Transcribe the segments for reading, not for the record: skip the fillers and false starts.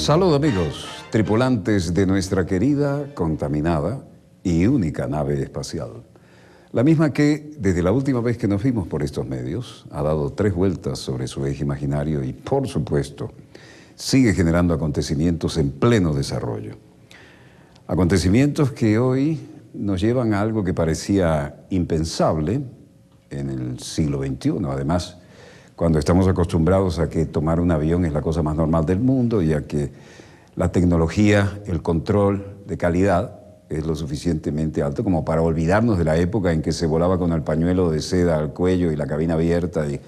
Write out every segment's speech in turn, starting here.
Salud amigos, tripulantes de nuestra querida, contaminada y única nave espacial. La misma que, desde la última vez que nos vimos por estos medios, ha dado 3 vueltas sobre su eje imaginario y, por supuesto, sigue generando acontecimientos en pleno desarrollo. Acontecimientos que hoy nos llevan a algo que parecía impensable en el siglo XXI. Además, cuando estamos acostumbrados a que tomar un avión es la cosa más normal del mundo y a que la tecnología, el control de calidad es lo suficientemente alto como para olvidarnos de la época en que se volaba con el pañuelo de seda al cuello y la cabina abierta y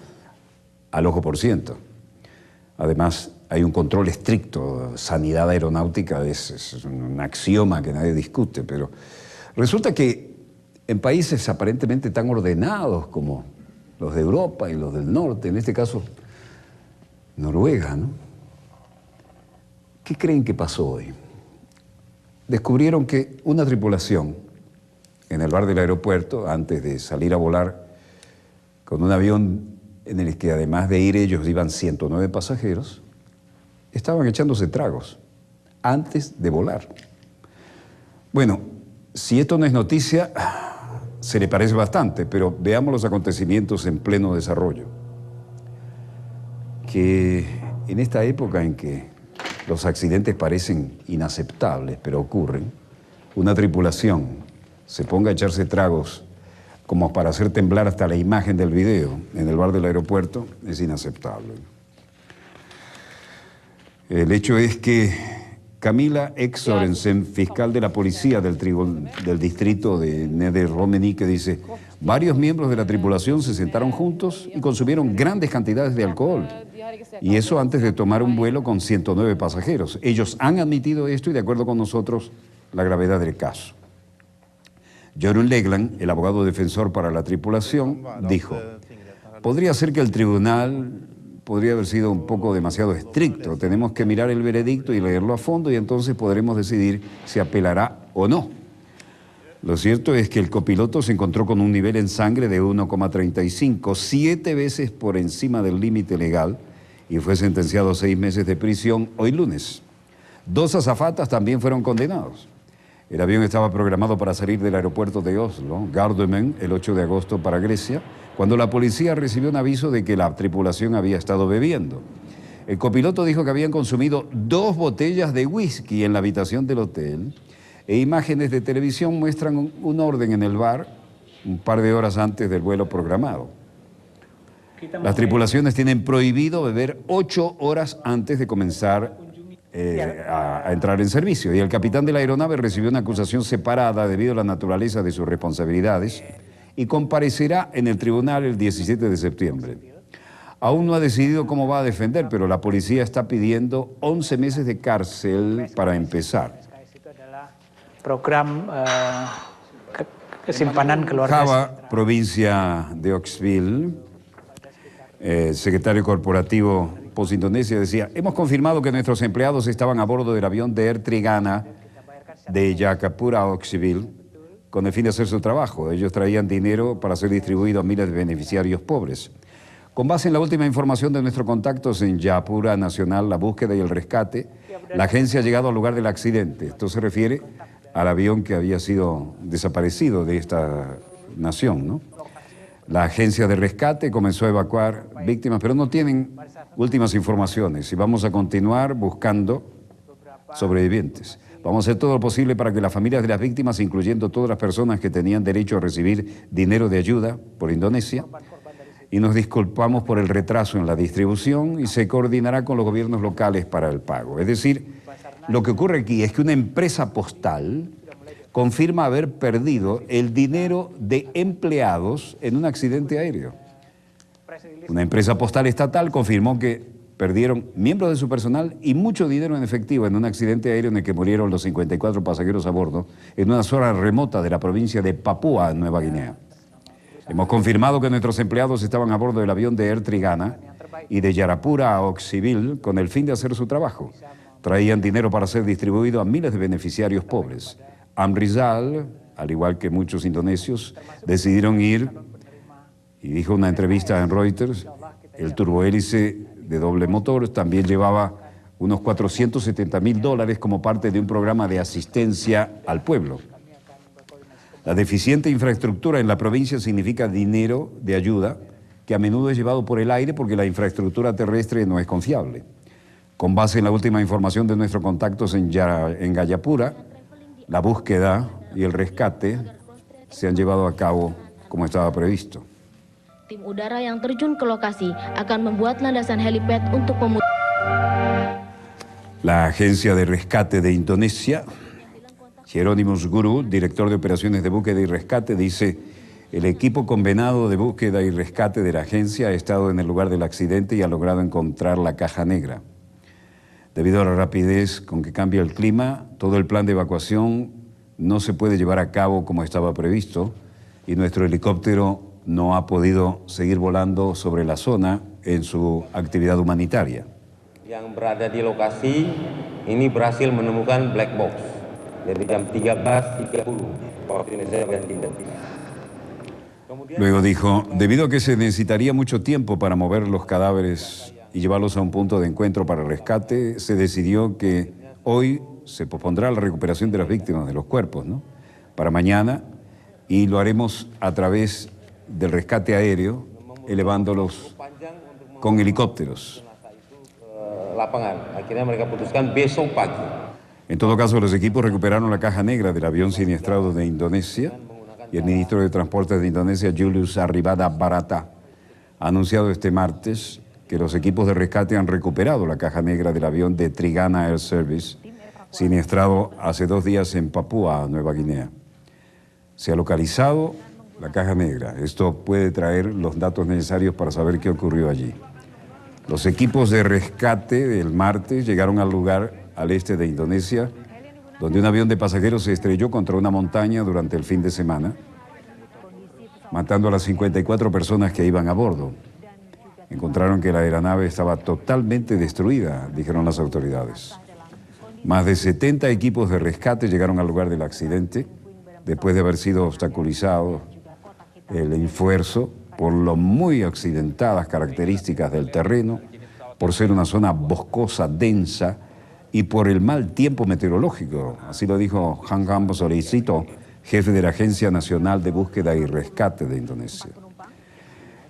al ojo por ciento. Además, hay un control estricto, sanidad aeronáutica es un axioma que nadie discute, pero resulta que en países aparentemente tan ordenados como los de Europa y los del norte, en este caso Noruega, ¿no? ¿Qué creen que pasó hoy? Descubrieron que una tripulación en el bar del aeropuerto, antes de salir a volar con un avión en el que además de ir ellos iban 109 pasajeros, estaban echándose tragos antes de volar. Bueno, si esto no es noticia, se le parece bastante, pero veamos los acontecimientos en pleno desarrollo. Que en esta época en que los accidentes parecen inaceptables, pero ocurren, una tripulación se ponga a echarse tragos como para hacer temblar hasta la imagen del video en el bar del aeropuerto, es inaceptable. El hecho es que Camila Ek Sorensen, fiscal de la policía del distrito de Nedre-Romerike, dice: varios miembros de la tripulación se sentaron juntos y consumieron grandes cantidades de alcohol. Y eso antes de tomar un vuelo con 109 pasajeros. Ellos han admitido esto y, de acuerdo con nosotros, la gravedad del caso. Jorun Legland, el abogado defensor para la tripulación, dijo: podría ser que el tribunal podría haber sido un poco demasiado estricto. Tenemos que mirar el veredicto y leerlo a fondo y entonces podremos decidir si apelará o no. Lo cierto es que el copiloto se encontró con un nivel en sangre de 1,35, 7 veces por encima del límite legal, y fue sentenciado a 6 meses de prisión hoy lunes. 2 azafatas también fueron condenados. El avión estaba programado para salir del aeropuerto de Oslo, Gardermoen, el 8 de agosto para Grecia, cuando la policía recibió un aviso de que la tripulación había estado bebiendo. El copiloto dijo que habían consumido 2 botellas de whisky en la habitación del hotel, e imágenes de televisión muestran un orden en el bar un par de horas antes del vuelo programado. Las tripulaciones tienen prohibido beber 8 horas antes de comenzar a entrar en servicio, y el capitán de la aeronave recibió una acusación separada debido a la naturaleza de sus responsabilidades y comparecerá en el tribunal el 17 de septiembre. Aún no ha decidido cómo va a defender, pero la policía está pidiendo 11 meses de cárcel para empezar. Java, provincia de Oxville, secretario corporativo Post Indonesia, decía: hemos confirmado que nuestros empleados estaban a bordo del avión de Air Trigana de Jayapura a Oxville con el fin de hacer su trabajo. Ellos traían dinero para ser distribuido a miles de beneficiarios pobres. Con base en la última información de nuestros contactos en Jayapura Nacional, la búsqueda y el rescate, la agencia ha llegado al lugar del accidente. Esto se refiere al avión que había sido desaparecido de esta nación, ¿no? La agencia de rescate comenzó a evacuar víctimas, pero no tienen últimas informaciones, y vamos a continuar buscando sobrevivientes. Vamos a hacer todo lo posible para que las familias de las víctimas, incluyendo todas las personas que tenían derecho a recibir dinero de ayuda por Indonesia, y nos disculpamos por el retraso en la distribución, y se coordinará con los gobiernos locales para el pago. Es decir, lo que ocurre aquí es que una empresa postal confirma haber perdido el dinero de empleados en un accidente aéreo. Una empresa postal estatal confirmó que perdieron miembros de su personal y mucho dinero en efectivo en un accidente aéreo en el que murieron los 54 pasajeros a bordo en una zona remota de la provincia de Papúa Nueva Guinea. Hemos confirmado que nuestros empleados estaban a bordo del avión de Air Trigana y de Jayapura a Oxville con el fin de hacer su trabajo. Traían dinero para ser distribuido a miles de beneficiarios pobres. Amrizal, al igual que muchos indonesios, decidieron ir, y dijo en una entrevista en Reuters, el turbohélice de doble motor también llevaba unos $470.000 como parte de un programa de asistencia al pueblo. La deficiente infraestructura en la provincia significa dinero de ayuda que a menudo es llevado por el aire porque la infraestructura terrestre no es confiable. Con base en la última información de nuestros contactos en Gayapura, la búsqueda y el rescate se han llevado a cabo como estaba previsto. Tim udara yang terjun ke lokasi akan membuat landasan helipad untuk La agencia de rescate de Indonesia, Hieronymus Guru, director de operaciones de búsqueda y rescate, dice: el equipo combinado de búsqueda y rescate de la agencia ha estado en el lugar del accidente y ha logrado encontrar la caja negra. Debido a la rapidez con que cambia el clima, todo el plan de evacuación no se puede llevar a cabo como estaba previsto y nuestro helicóptero no ha podido seguir volando sobre la zona en su actividad humanitaria. Yang berada di lokasi ini berhasil menemukan black box dari jam 13.30 waktu Indonesia bagian timur. Luego dijo, debido a que se necesitaría mucho tiempo para mover los cadáveres y llevarlos a un punto de encuentro para el rescate, se decidió que hoy se pospondrá la recuperación de las víctimas de los cuerpos, ¿no?, para mañana, y lo haremos a través del rescate aéreo, elevándolos con helicópteros. Akhirnya mereka putuskan besok pagi. En todo caso, los equipos recuperaron la caja negra del avión siniestrado de Indonesia y el ministro de Transportes de Indonesia, Julius Arribada Barata, ha anunciado este martes que los equipos de rescate han recuperado la caja negra del avión de Trigana Air Service, siniestrado hace 2 días en Papúa Nueva Guinea. Se ha localizado la caja negra. Esto puede traer los datos necesarios para saber qué ocurrió allí. Los equipos de rescate del martes llegaron al lugar al este de Indonesia, donde un avión de pasajeros se estrelló contra una montaña durante el fin de semana, matando a las 54 personas que iban a bordo. Encontraron que la aeronave estaba totalmente destruida, dijeron las autoridades. Más de 70 equipos de rescate llegaron al lugar del accidente, después de haber sido obstaculizado el esfuerzo por lo muy accidentadas características del terreno, por ser una zona boscosa, densa, y por el mal tiempo meteorológico. Así lo dijo Hangham Solicito, jefe de la Agencia Nacional de Búsqueda y Rescate de Indonesia.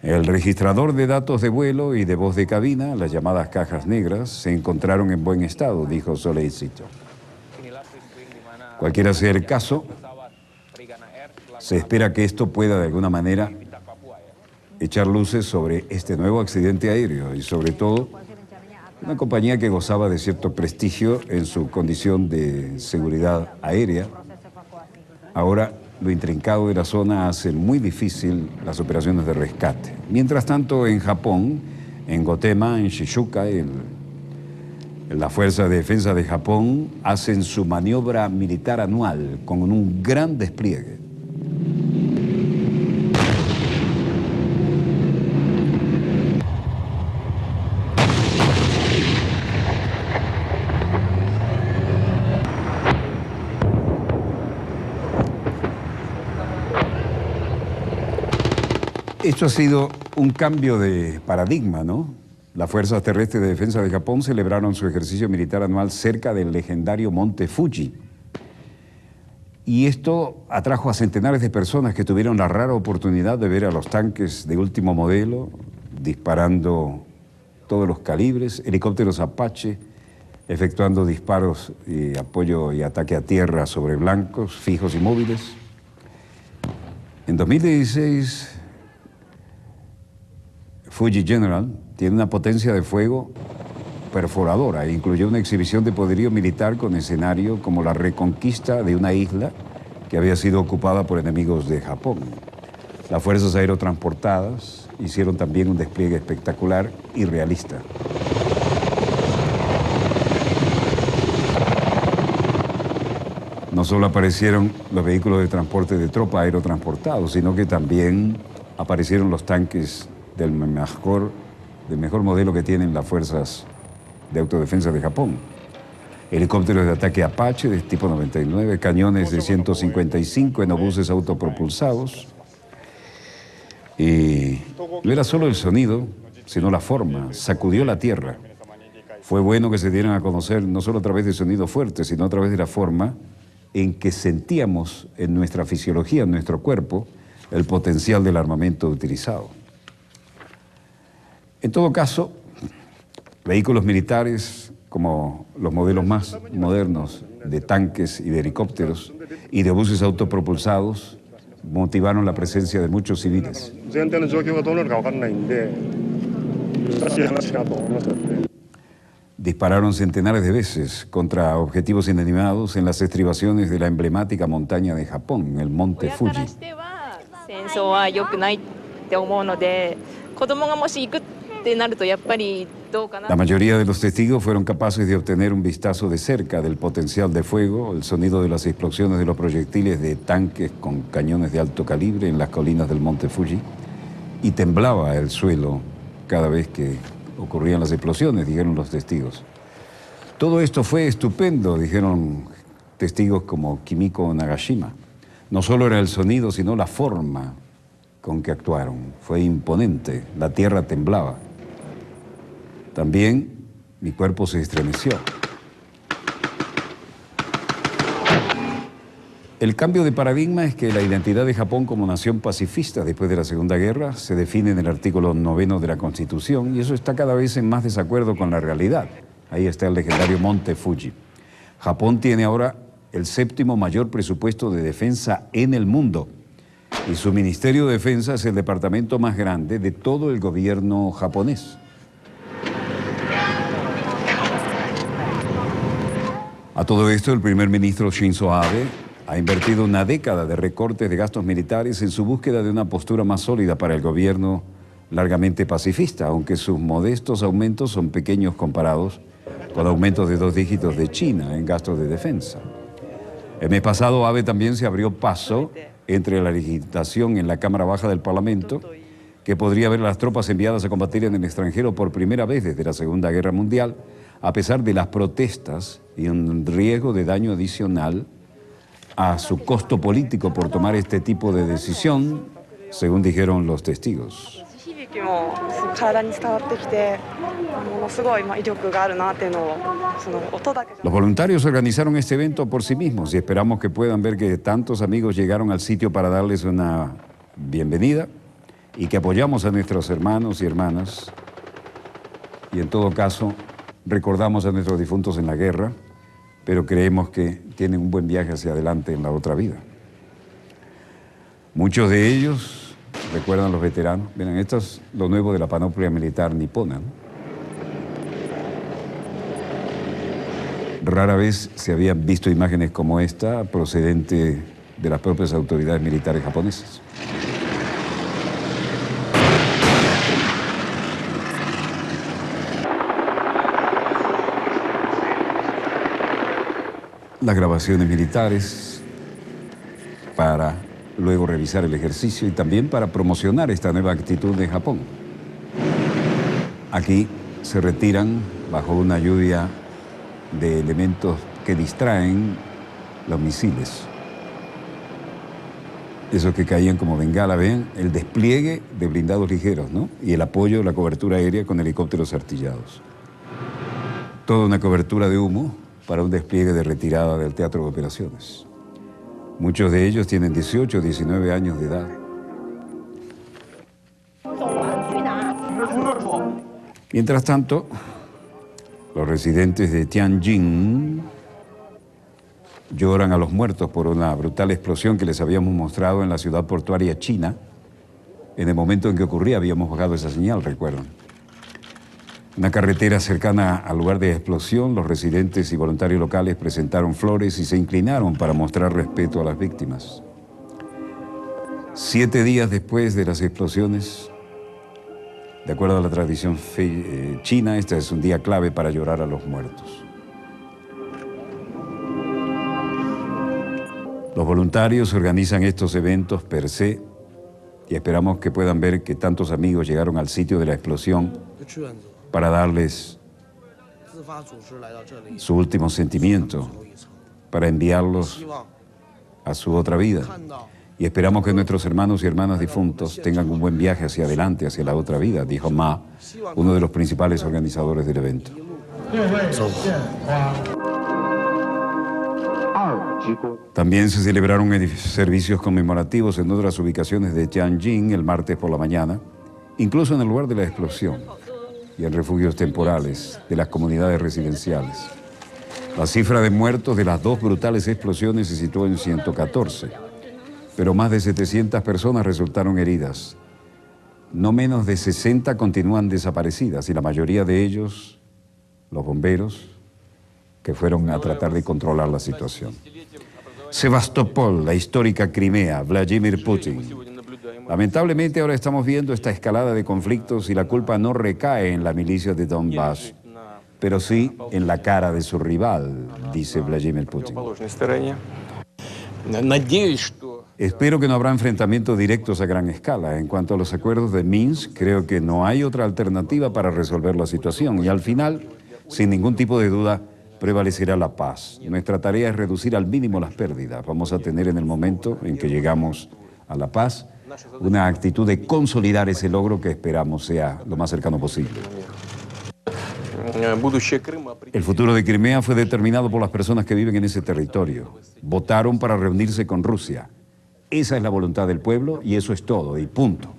El registrador de datos de vuelo y de voz de cabina, las llamadas cajas negras, se encontraron en buen estado, dijo Solicito. Cualquiera sea el caso, se espera que esto pueda de alguna manera echar luces sobre este nuevo accidente aéreo y sobre todo una compañía que gozaba de cierto prestigio en su condición de seguridad aérea. Ahora lo intrincado de la zona hace muy difícil las operaciones de rescate. Mientras tanto, en Japón, en Gotema, en Shizuoka, la Fuerza de Defensa de Japón hacen su maniobra militar anual con un gran despliegue. Esto ha sido un cambio de paradigma, ¿no? Las Fuerzas Terrestres de Defensa de Japón celebraron su ejercicio militar anual cerca del legendario Monte Fuji. Y esto atrajo a centenares de personas que tuvieron la rara oportunidad de ver a los tanques de último modelo disparando todos los calibres, helicópteros Apache efectuando disparos y apoyo y ataque a tierra sobre blancos, fijos y móviles. En 2016... Fuji General tiene una potencia de fuego perforadora e incluyó una exhibición de poderío militar con escenario como la reconquista de una isla que había sido ocupada por enemigos de Japón. Las fuerzas aerotransportadas hicieron también un despliegue espectacular y realista. No solo aparecieron los vehículos de transporte de tropa aerotransportados, sino que también aparecieron los tanques del mejor modelo que tienen las fuerzas de autodefensa de Japón. Helicópteros de ataque Apache de tipo 99, cañones de 155 en obuses autopropulsados. Y no era solo el sonido, sino la forma. Sacudió la tierra. Fue bueno que se dieran a conocer no solo a través de sonidos fuertes, sino a través de la forma en que sentíamos en nuestra fisiología, en nuestro cuerpo, el potencial del armamento utilizado. En todo caso, vehículos militares como los modelos más modernos de tanques y de helicópteros y de buses autopropulsados motivaron la presencia de muchos civiles. Dispararon centenares de veces contra objetivos inanimados en las estribaciones de la emblemática montaña de Japón, el monte Fuji. La mayoría de los testigos fueron capaces de obtener un vistazo de cerca del potencial de fuego, el sonido de las explosiones de los proyectiles de tanques con cañones de alto calibre en las colinas del monte Fuji, y temblaba el suelo cada vez que ocurrían las explosiones, dijeron los testigos. Todo esto fue estupendo, dijeron testigos como Kimiko Nagashima. No solo era el sonido, sino la forma con que actuaron. Fue imponente, la tierra temblaba. También mi cuerpo se estremeció. El cambio de paradigma es que la identidad de Japón como nación pacifista después de la Segunda Guerra se define en el artículo 9 de la Constitución, y eso está cada vez en más desacuerdo con la realidad. Ahí está el legendario monte Fuji. Japón tiene ahora el 7º mayor presupuesto de defensa en el mundo, y su Ministerio de Defensa es el departamento más grande de todo el gobierno japonés. A todo esto, el primer ministro Shinzo Abe ha invertido una década de recortes de gastos militares en su búsqueda de una postura más sólida para el gobierno largamente pacifista, aunque sus modestos aumentos son pequeños comparados con aumentos de 2 dígitos de China en gastos de defensa. El mes pasado, Abe también se abrió paso entre la legislación en la Cámara Baja del Parlamento, que podría ver a las tropas enviadas a combatir en el extranjero por primera vez desde la Segunda Guerra Mundial, a pesar de las protestas y un riesgo de daño adicional a su costo político por tomar este tipo de decisión, según dijeron los testigos. Los voluntarios organizaron este evento por sí mismos y esperamos que puedan ver que tantos amigos llegaron al sitio para darles una bienvenida y que apoyamos a nuestros hermanos y hermanas, y en todo caso recordamos a nuestros difuntos en la guerra, pero creemos que tienen un buen viaje hacia adelante en la otra vida. Muchos de ellos recuerdan a los veteranos. Miren, esto es lo nuevo de la panoplia militar nipona, ¿no? Rara vez se habían visto imágenes como esta procedente de las propias autoridades militares japonesas. Las grabaciones militares para luego revisar el ejercicio y también para promocionar esta nueva actitud de Japón. Aquí se retiran bajo una lluvia de elementos que distraen los misiles. Esos que caían como bengala, ven el despliegue de blindados ligeros, ¿no? Y el apoyo de la cobertura aérea con helicópteros artillados. Toda una cobertura de humo para un despliegue de retirada del teatro de operaciones. Muchos de ellos tienen 18 o 19 años de edad. Mientras tanto, los residentes de Tianjin lloran a los muertos por una brutal explosión que les habíamos mostrado en la ciudad portuaria china. En el momento en que ocurría habíamos bajado esa señal, recuerdan. Una carretera cercana al lugar de explosión, los residentes y voluntarios locales presentaron flores y se inclinaron para mostrar respeto a las víctimas. 7 días después de las explosiones, de acuerdo a la tradición china, este es un día clave para llorar a los muertos. Los voluntarios organizan estos eventos per se y esperamos que puedan ver que tantos amigos llegaron al sitio de la explosión para darles su último sentimiento, para enviarlos a su otra vida. Y esperamos que nuestros hermanos y hermanas difuntos tengan un buen viaje hacia adelante, hacia la otra vida, dijo Ma, uno de los principales organizadores del evento. También se celebraron servicios conmemorativos en otras ubicaciones de Tianjin el martes por la mañana, incluso en el lugar de la explosión y en refugios temporales de las comunidades residenciales. La cifra de muertos de las dos brutales explosiones se situó en 114, pero más de 700 personas resultaron heridas. No menos de 60 continúan desaparecidas y la mayoría de ellos, los bomberos, que fueron a tratar de controlar la situación. Sebastopol, la histórica Crimea, Vladimir Putin. Lamentablemente ahora estamos viendo esta escalada de conflictos y la culpa no recae en la milicia de Donbass, pero sí en la cara de su rival, dice Vladimir Putin. Espero que no habrá enfrentamientos directos a gran escala. En cuanto a los acuerdos de Minsk, creo que no hay otra alternativa para resolver la situación y al final, sin ningún tipo de duda, prevalecerá la paz. Nuestra tarea es reducir al mínimo las pérdidas. Vamos a tener en el momento en que llegamos a la paz una actitud de consolidar ese logro que esperamos sea lo más cercano posible. El futuro de Crimea fue determinado por las personas que viven en ese territorio. Votaron para reunirse con Rusia. Esa es la voluntad del pueblo y eso es todo, y punto.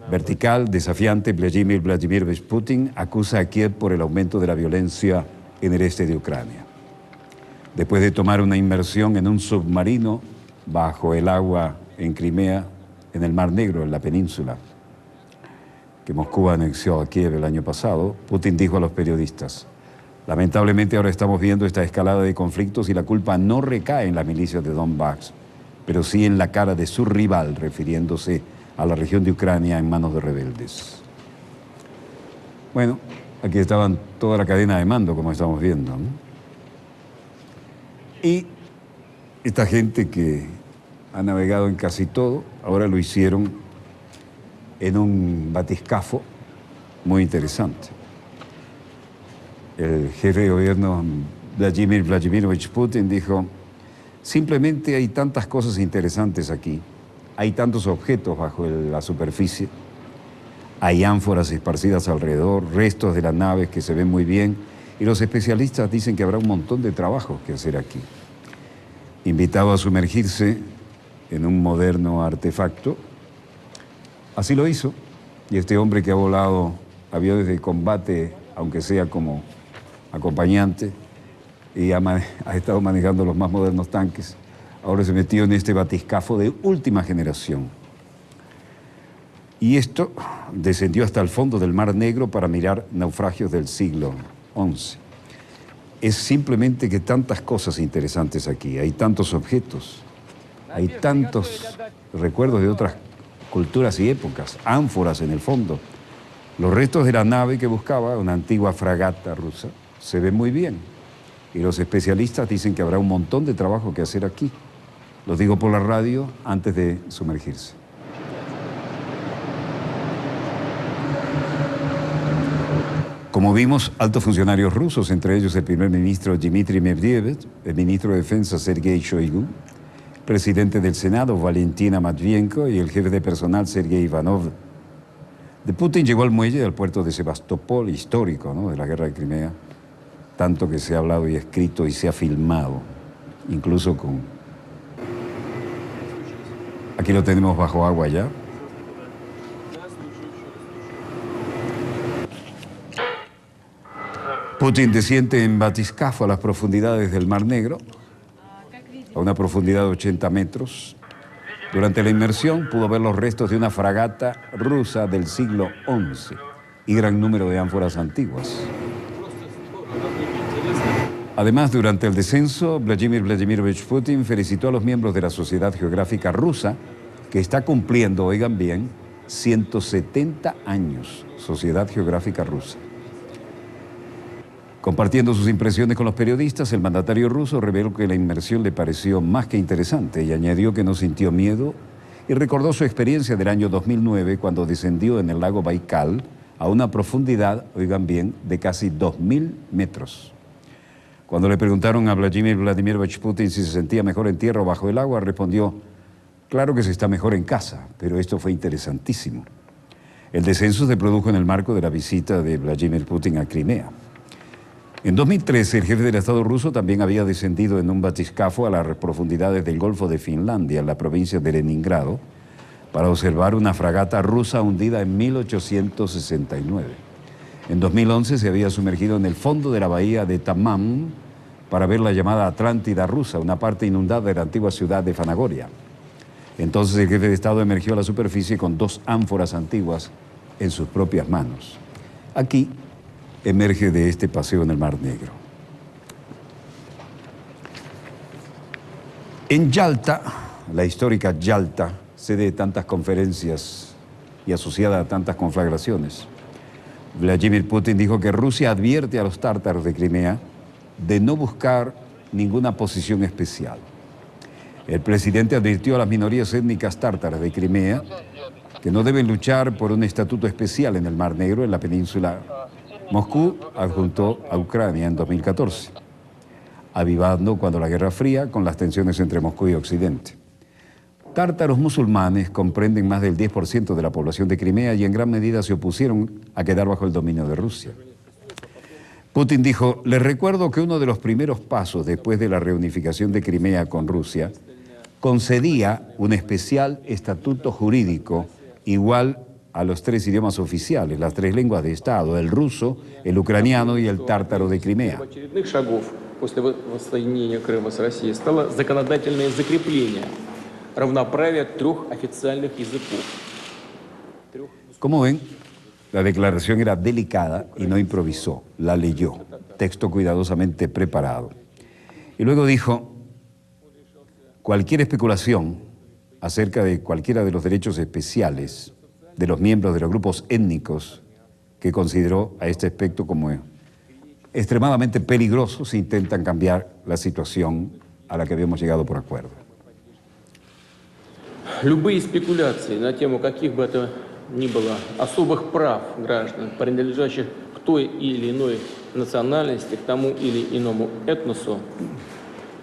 Vertical, desafiante, Vladimir Vladimirovich Putin acusa a Kiev por el aumento de la violencia en el este de Ucrania. Después de tomar una inmersión en un submarino bajo el agua en Crimea, en el Mar Negro, en la península, que Moscú anexió a Kiev el año pasado, Putin dijo a los periodistas: lamentablemente ahora estamos viendo esta escalada de conflictos y la culpa no recae en las milicias de Donbass, pero sí en la cara de su rival, refiriéndose a la región de Ucrania en manos de rebeldes. Bueno, aquí estaban toda la cadena de mando, como estamos viendo, ¿no? Y esta gente que ha navegado en casi todo, ahora lo hicieron en un batiscafo muy interesante. El jefe de gobierno, Vladimir Vladimirovich Putin, dijo: simplemente hay tantas cosas interesantes aquí, hay tantos objetos bajo la superficie, hay ánforas esparcidas alrededor, restos de las naves que se ven muy bien, y los especialistas dicen que habrá un montón de trabajo que hacer aquí. Invitado a sumergirse en un moderno artefacto, así lo hizo, y este hombre que ha volado aviones de combate, aunque sea como acompañante, y ha estado manejando los más modernos tanques, ahora se metió en este batiscafo de última generación. Y esto descendió hasta el fondo del Mar Negro para mirar naufragios del siglo XI. Es simplemente que tantas cosas interesantes aquí, hay tantos objetos, hay tantos recuerdos de otras culturas y épocas, ánforas en el fondo. Los restos de la nave que buscaba, una antigua fragata rusa, se ven muy bien. Y los especialistas dicen que habrá un montón de trabajo que hacer aquí. Lo digo por la radio antes de sumergirse. Como vimos, altos funcionarios rusos, entre ellos el primer ministro Dmitry Medvedev, el ministro de Defensa Sergei Shoigu, el presidente del Senado Valentina Matvienko y el jefe de personal Sergei Ivanov. De Putin llegó al muelle del puerto de Sebastopol, histórico, ¿no?, de la guerra de Crimea, tanto que se ha hablado y escrito y se ha filmado, incluso con... Aquí lo tenemos bajo agua ya. Putin desciende en batiscafo a las profundidades del Mar Negro, a una profundidad de 80 metros. Durante la inmersión pudo ver los restos de una fragata rusa del siglo XI y gran número de ánforas antiguas. Además, durante el descenso, Vladimir Vladimirovich Putin felicitó a los miembros de la Sociedad Geográfica Rusa, que está cumpliendo, oigan bien, 170 años, Sociedad Geográfica Rusa. Compartiendo sus impresiones con los periodistas, el mandatario ruso reveló que la inmersión le pareció más que interesante y añadió que no sintió miedo y recordó su experiencia del año 2009 cuando descendió en el lago Baikal a una profundidad, oigan bien, de casi 2.000 metros. Cuando le preguntaron a Vladimir Vladimirovich Putin si se sentía mejor en tierra o bajo el agua, respondió: claro que se está mejor en casa, pero esto fue interesantísimo. El descenso se produjo en el marco de la visita de Vladimir Putin a Crimea. En 2013, el jefe del Estado ruso también había descendido en un batiscafo a las profundidades del Golfo de Finlandia, en la provincia de Leningrado, para observar una fragata rusa hundida en 1869. En 2011 se había sumergido en el fondo de la bahía de Tamán para ver la llamada Atlántida rusa, una parte inundada de la antigua ciudad de Fanagoria. Entonces el jefe de Estado emergió a la superficie con 2 ánforas antiguas en sus propias manos. Aquí emerge de este paseo en el Mar Negro. En Yalta, la histórica Yalta, sede de tantas conferencias y asociada a tantas conflagraciones, Vladimir Putin dijo que Rusia advierte a los tártaros de Crimea de no buscar ninguna posición especial. El presidente advirtió a las minorías étnicas tártaras de Crimea que no deben luchar por un estatuto especial en el Mar Negro, en la península. Moscú adjuntó a Ucrania en 2014, avivando cuando la Guerra Fría con las tensiones entre Moscú y Occidente. Tártaros musulmanes comprenden más del 10% de la población de Crimea y en gran medida se opusieron a quedar bajo el dominio de Rusia. Putin dijo: les recuerdo que uno de los primeros pasos después de la reunificación de Crimea con Rusia concedía un especial estatuto jurídico igual a los 3 idiomas oficiales, las 3 lenguas de Estado, el ruso, el ucraniano y el tártaro de Crimea. Como ven, la declaración era delicada y no improvisó, la leyó, texto cuidadosamente preparado. Y luego dijo: cualquier especulación acerca de cualquiera de los derechos especiales de los miembros de los grupos étnicos, que consideró a este aspecto como extremadamente peligroso si intentan cambiar la situación a la que habíamos llegado por acuerdo. Любые спекуляции на тему каких бы это ни было особых прав граждан, принадлежащих к той или иной национальности, к тому или иному этносу,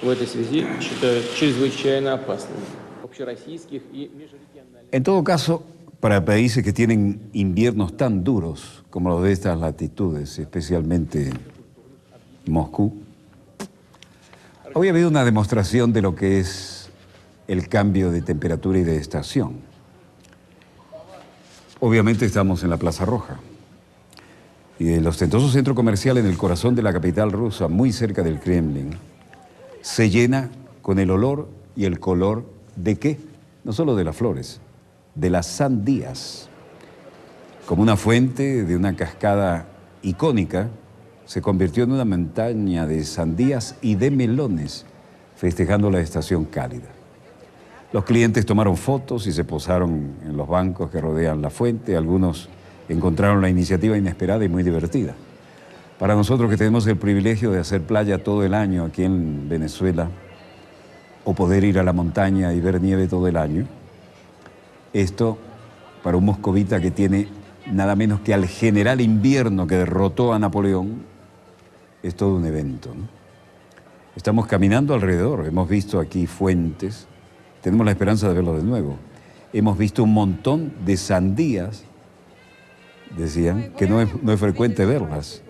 в этой связи считают чрезвычайно опасными. Общероссийских и межрегиональных. En todo caso, para países que tienen inviernos tan duros como los de estas latitudes, especialmente Moscú, hoy ha habido una demostración de lo que es el cambio de temperatura y de estación. Obviamente estamos en la Plaza Roja y el ostentoso centro comercial en el corazón de la capital rusa, muy cerca del Kremlin, se llena con el olor y el color ¿de qué? No solo de las flores, de las sandías. Como una fuente de una cascada icónica, se convirtió en una montaña de sandías y de melones, festejando la estación cálida. Los clientes tomaron fotos y se posaron en los bancos que rodean la fuente. Algunos encontraron la iniciativa inesperada y muy divertida. Para nosotros que tenemos el privilegio de hacer playa todo el año aquí en Venezuela, o poder ir a la montaña y ver nieve todo el año, esto, para un moscovita que tiene nada menos que al general invierno que derrotó a Napoleón, es todo un evento, ¿no? Estamos caminando alrededor, hemos visto aquí fuentes, tenemos la esperanza de verlo de nuevo. Hemos visto un montón de sandías, decían, que no es frecuente verlas.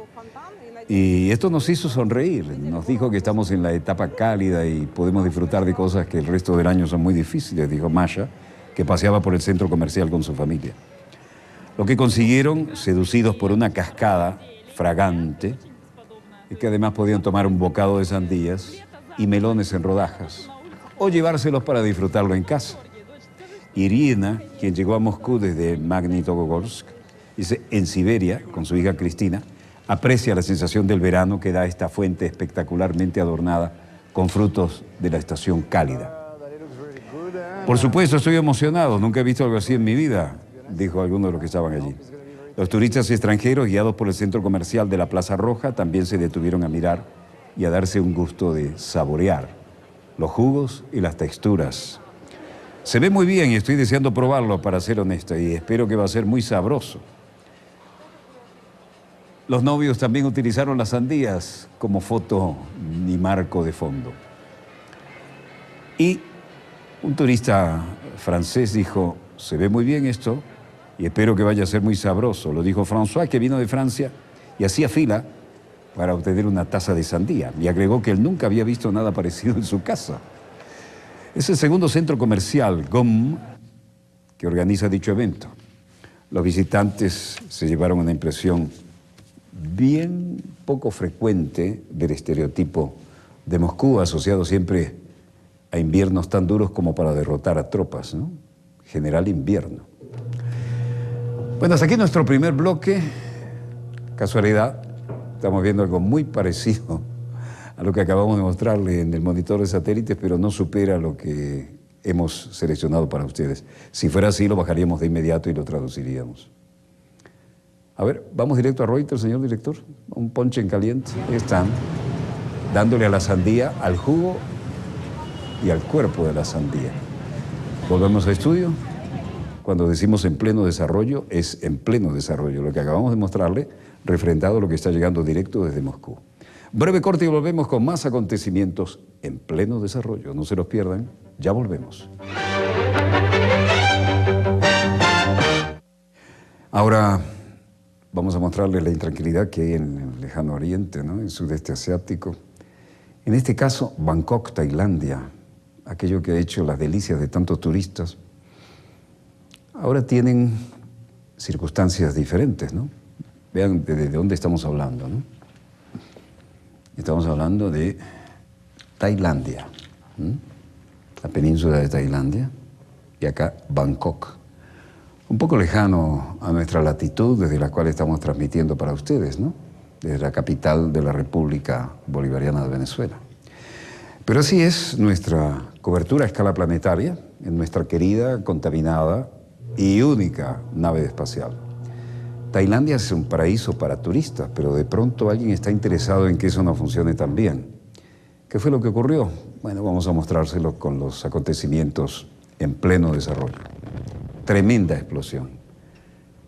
Y esto nos hizo sonreír, nos dijo que estamos en la etapa cálida y podemos disfrutar de cosas que el resto del año son muy difíciles, dijo Masha, que paseaba por el centro comercial con su familia. Lo que consiguieron, seducidos por una cascada fragante, es que además podían tomar un bocado de sandías y melones en rodajas, o llevárselos para disfrutarlo en casa. Irina, quien llegó a Moscú desde Magnitogorsk, dice, en Siberia, con su hija Cristina, aprecia la sensación del verano que da esta fuente espectacularmente adornada con frutos de la estación cálida. Por supuesto, estoy emocionado, nunca he visto algo así en mi vida, dijo alguno de los que estaban allí. Los turistas extranjeros, guiados por el centro comercial de la Plaza Roja, también se detuvieron a mirar y a darse un gusto de saborear los jugos y las texturas. Se ve muy bien y estoy deseando probarlo, para ser honesto, y espero que va a ser muy sabroso. Los novios también utilizaron las sandías como foto y marco de fondo. Y un turista francés dijo, se ve muy bien esto y espero que vaya a ser muy sabroso. Lo dijo François, que vino de Francia y hacía fila para obtener una taza de sandía y agregó que él nunca había visto nada parecido en su casa. Es el segundo centro comercial, GOM, que organiza dicho evento. Los visitantes se llevaron una impresión bien poco frecuente del estereotipo de Moscú, asociado siempre a inviernos tan duros como para derrotar a tropas, ¿no? General invierno. Bueno, hasta aquí nuestro primer bloque. Casualidad, estamos viendo algo muy parecido a lo que acabamos de mostrarle en el monitor de satélites, pero no supera lo que hemos seleccionado para ustedes. Si fuera así, lo bajaríamos de inmediato y lo traduciríamos. A ver, vamos directo a Reuters, señor director. Un ponche en caliente. Ahí están, dándole a la sandía, al jugo y al cuerpo de la sandía. Volvemos al estudio. Cuando decimos en pleno desarrollo, es en pleno desarrollo. Lo que acabamos de mostrarle, refrendado a lo que está llegando directo desde Moscú. Breve corte y volvemos con más acontecimientos en pleno desarrollo. No se los pierdan, ya volvemos. Ahora vamos a mostrarles la intranquilidad que hay en el lejano oriente, ¿no? En el sudeste asiático. En este caso, Bangkok, Tailandia, aquello que ha hecho las delicias de tantos turistas, ahora tienen circunstancias diferentes, ¿no? Vean de dónde estamos hablando, ¿no? Estamos hablando de Tailandia, la península de Tailandia, y acá Bangkok. Un poco lejano a nuestra latitud desde la cual estamos transmitiendo para ustedes, ¿no? Desde la capital de la República Bolivariana de Venezuela. Pero así es nuestra cobertura a escala planetaria en nuestra querida, contaminada y única nave espacial. Tailandia es un paraíso para turistas, pero de pronto alguien está interesado en que eso no funcione tan bien. ¿Qué fue lo que ocurrió? Bueno, vamos a mostrárselo con los acontecimientos en pleno desarrollo. Tremenda explosión.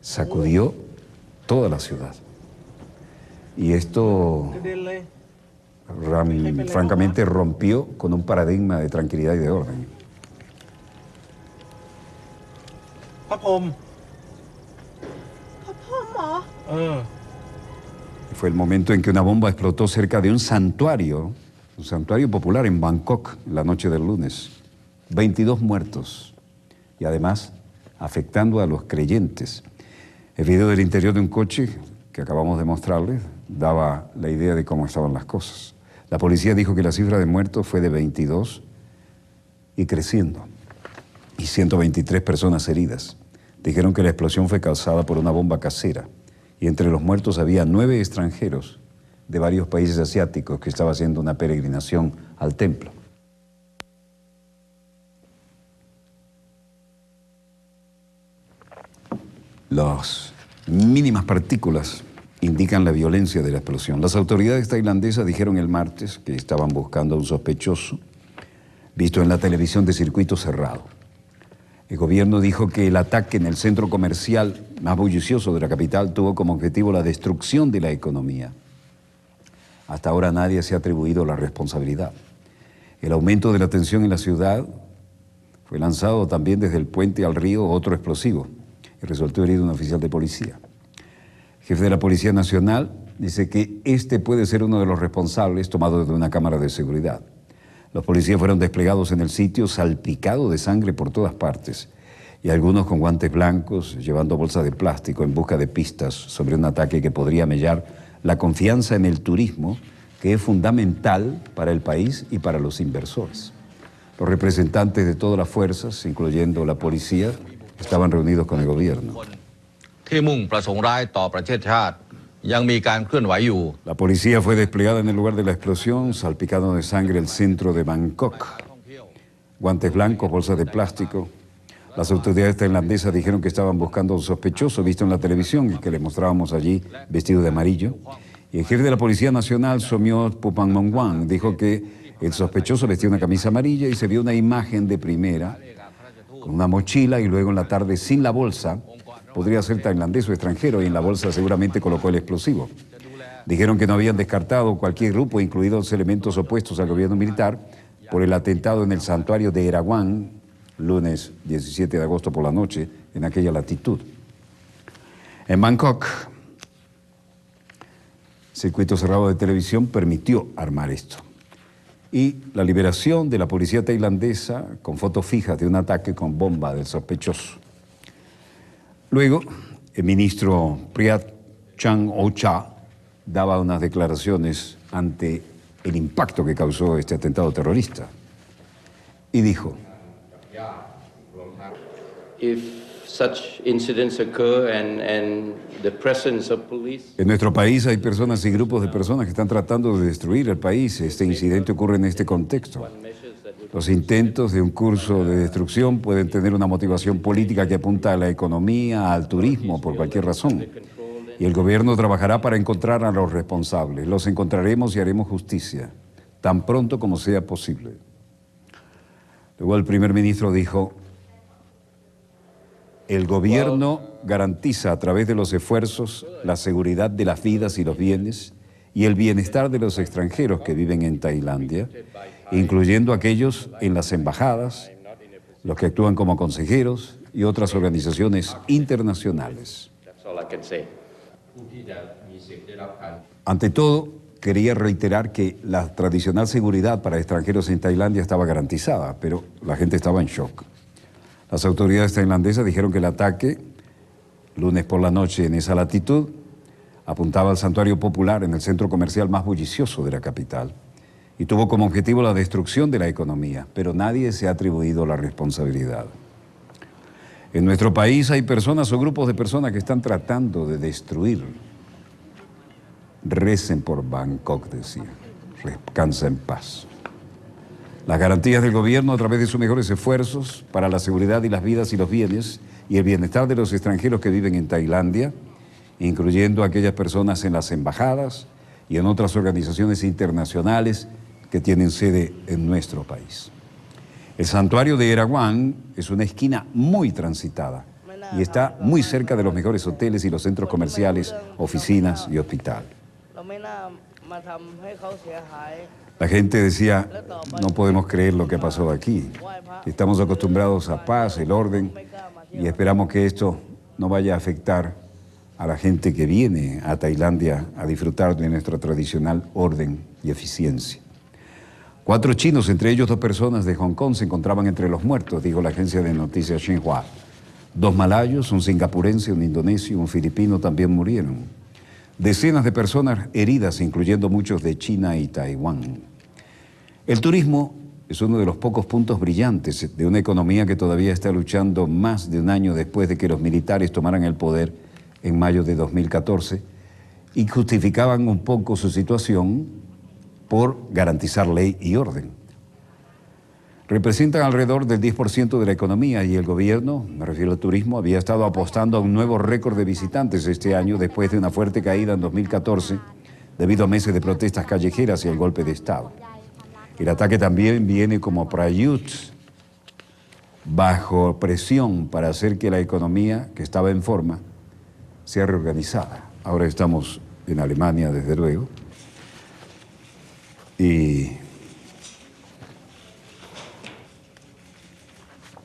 Sacudió toda la ciudad. Y esto, francamente, rompió con un paradigma de tranquilidad y de orden. Fue el momento en que una bomba explotó cerca de un santuario popular en Bangkok, la noche del lunes. 22 muertos y además afectando a los creyentes. El video del interior de un coche que acabamos de mostrarles daba la idea de cómo estaban las cosas. La policía dijo que la cifra de muertos fue de 22 y creciendo, y 123 personas heridas. Dijeron que la explosión fue causada por una bomba casera, y entre los muertos había 9 extranjeros de varios países asiáticos que estaban haciendo una peregrinación al templo. Las mínimas partículas indican la violencia de la explosión. Las autoridades tailandesas dijeron el martes que estaban buscando a un sospechoso visto en la televisión de circuito cerrado. El gobierno dijo que el ataque en el centro comercial más bullicioso de la capital tuvo como objetivo la destrucción de la economía. Hasta ahora nadie se ha atribuido la responsabilidad. El aumento de la tensión en la ciudad fue lanzado también desde el puente al río otro explosivo y resultó herido un oficial de policía. El jefe de la Policía Nacional dice que este puede ser uno de los responsables tomado desde una cámara de seguridad. Los policías fueron desplegados en el sitio salpicado de sangre por todas partes y algunos con guantes blancos llevando bolsas de plástico en busca de pistas sobre un ataque que podría mellar la confianza en el turismo, que es fundamental para el país y para los inversores. Los representantes de todas las fuerzas, incluyendo la policía, estaban reunidos con el gobierno. La policía fue desplegada en el lugar de la explosión, salpicado de sangre el centro de Bangkok. Guantes blancos, bolsas de plástico. Las autoridades tailandesas dijeron que estaban buscando a un sospechoso visto en la televisión y que le mostrábamos allí vestido de amarillo. Y el jefe de la Policía Nacional, Somyot Phuphanmongwan, dijo que el sospechoso vestía una camisa amarilla y se vio una imagen de primera con una mochila y luego en la tarde sin la bolsa. Podría ser tailandés o extranjero y en la bolsa seguramente colocó el explosivo. Dijeron que no habían descartado cualquier grupo, incluidos elementos opuestos al gobierno militar, por el atentado en el santuario de Erawan, lunes 17 de agosto por la noche, en aquella latitud. En Bangkok circuito cerrado de televisión permitió armar esto. Y la liberación de la policía tailandesa con fotos fijas de un ataque con bomba del sospechoso. Luego, el ministro Prayut Chan-o-cha daba unas declaraciones ante el impacto que causó este atentado terrorista. Y dijo: If such incidents occur and the presence of police. En nuestro país hay personas y grupos de personas que están tratando de destruir el país. Este incidente ocurre en este contexto. Los intentos de un curso de destrucción pueden tener una motivación política que apunta a la economía, al turismo, por cualquier razón. Y el gobierno trabajará para encontrar a los responsables. Los encontraremos y haremos justicia, tan pronto como sea posible. Luego el primer ministro dijo: el gobierno garantiza a través de los esfuerzos la seguridad de las vidas y los bienes y el bienestar de los extranjeros que viven en Tailandia, incluyendo aquellos en las embajadas, los que actúan como consejeros y otras organizaciones internacionales. Ante todo, quería reiterar que la tradicional seguridad para extranjeros en Tailandia estaba garantizada, pero la gente estaba en shock. Las autoridades tailandesas dijeron que el ataque, lunes por la noche en esa latitud, apuntaba al santuario popular en el centro comercial más bullicioso de la capital y tuvo como objetivo la destrucción de la economía, pero nadie se ha atribuido la responsabilidad. En nuestro país hay personas o grupos de personas que están tratando de destruir. Recen por Bangkok, decía. Descansa en paz. Las garantías del gobierno a través de sus mejores esfuerzos para la seguridad y las vidas y los bienes y el bienestar de los extranjeros que viven en Tailandia, incluyendo a aquellas personas en las embajadas y en otras organizaciones internacionales que tienen sede en nuestro país. El santuario de Erawan es una esquina muy transitada y está muy cerca de los mejores hoteles y los centros comerciales, oficinas y hospitales. La gente decía: no podemos creer lo que ha pasado aquí. Estamos acostumbrados a paz, el orden, y esperamos que esto no vaya a afectar a la gente que viene a Tailandia a disfrutar de nuestra tradicional orden y eficiencia. 4 chinos, entre ellos 2 personas de Hong Kong, se encontraban entre los muertos, dijo la agencia de noticias Xinhua. 2 malayos, un singapurense, un indonesio y un filipino también murieron. Decenas de personas heridas, incluyendo muchos de China y Taiwán. El turismo es uno de los pocos puntos brillantes de una economía que todavía está luchando más de un año después de que los militares tomaran el poder en mayo de 2014 y justificaban un poco su situación por garantizar ley y orden. Representan alrededor del 10% de la economía y el gobierno, me refiero al turismo, había estado apostando a un nuevo récord de visitantes este año después de una fuerte caída en 2014 debido a meses de protestas callejeras y el golpe de Estado. El ataque también viene como Prayut bajo presión para hacer que la economía, que estaba en forma, sea reorganizada. Ahora estamos en Alemania, desde luego, y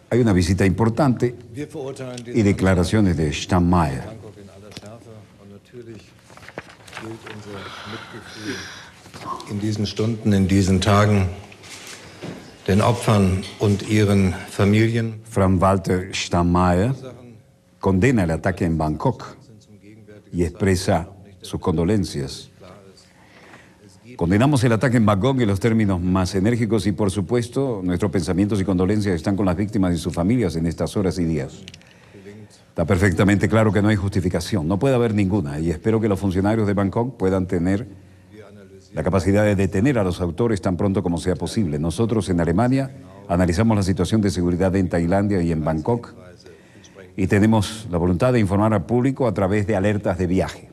hay una visita importante y declaraciones de Steinmeier. In diesen Stunden, in diesen Tagen, den Opfern und ihren Familien. Frank-Walter Steinmeier condena el ataque en Bangkok y expresa sus condolencias. Condenamos el ataque en Bangkok en los términos más enérgicos y, por supuesto, nuestros pensamientos y condolencias están con las víctimas y sus familias en estas horas y días. Está perfectamente claro que no hay justificación, no puede haber ninguna, y espero que los funcionarios de Bangkok puedan tener la capacidad de detener a los autores tan pronto como sea posible. Nosotros en Alemania analizamos la situación de seguridad en Tailandia y en Bangkok y tenemos la voluntad de informar al público a través de alertas de viaje.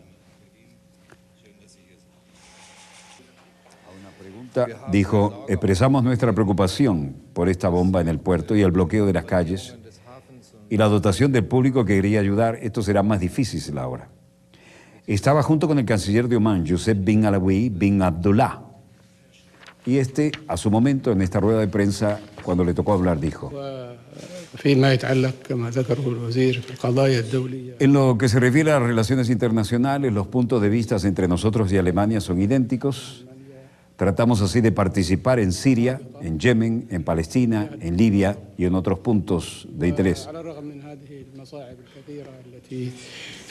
Dijo: expresamos nuestra preocupación por esta bomba en el puerto y el bloqueo de las calles y la dotación del público que quería ayudar. Esto será más difícil ahora. Estaba junto con el canciller de Omán, Youssef bin Alawi bin Abdullah. Y a su momento, en esta rueda de prensa, cuando le tocó hablar, dijo: فيما يتعلق كما ذكره الوزير في القضايا الدولية. En lo que se refiere a las relaciones internacionales, los puntos de vista entre nosotros y Alemania son idénticos. Tratamos así de participar en Siria, en Yemen, en Palestina, en Libia y en otros puntos de interés. على الرغم من هذه المصاعب الكثيرة التي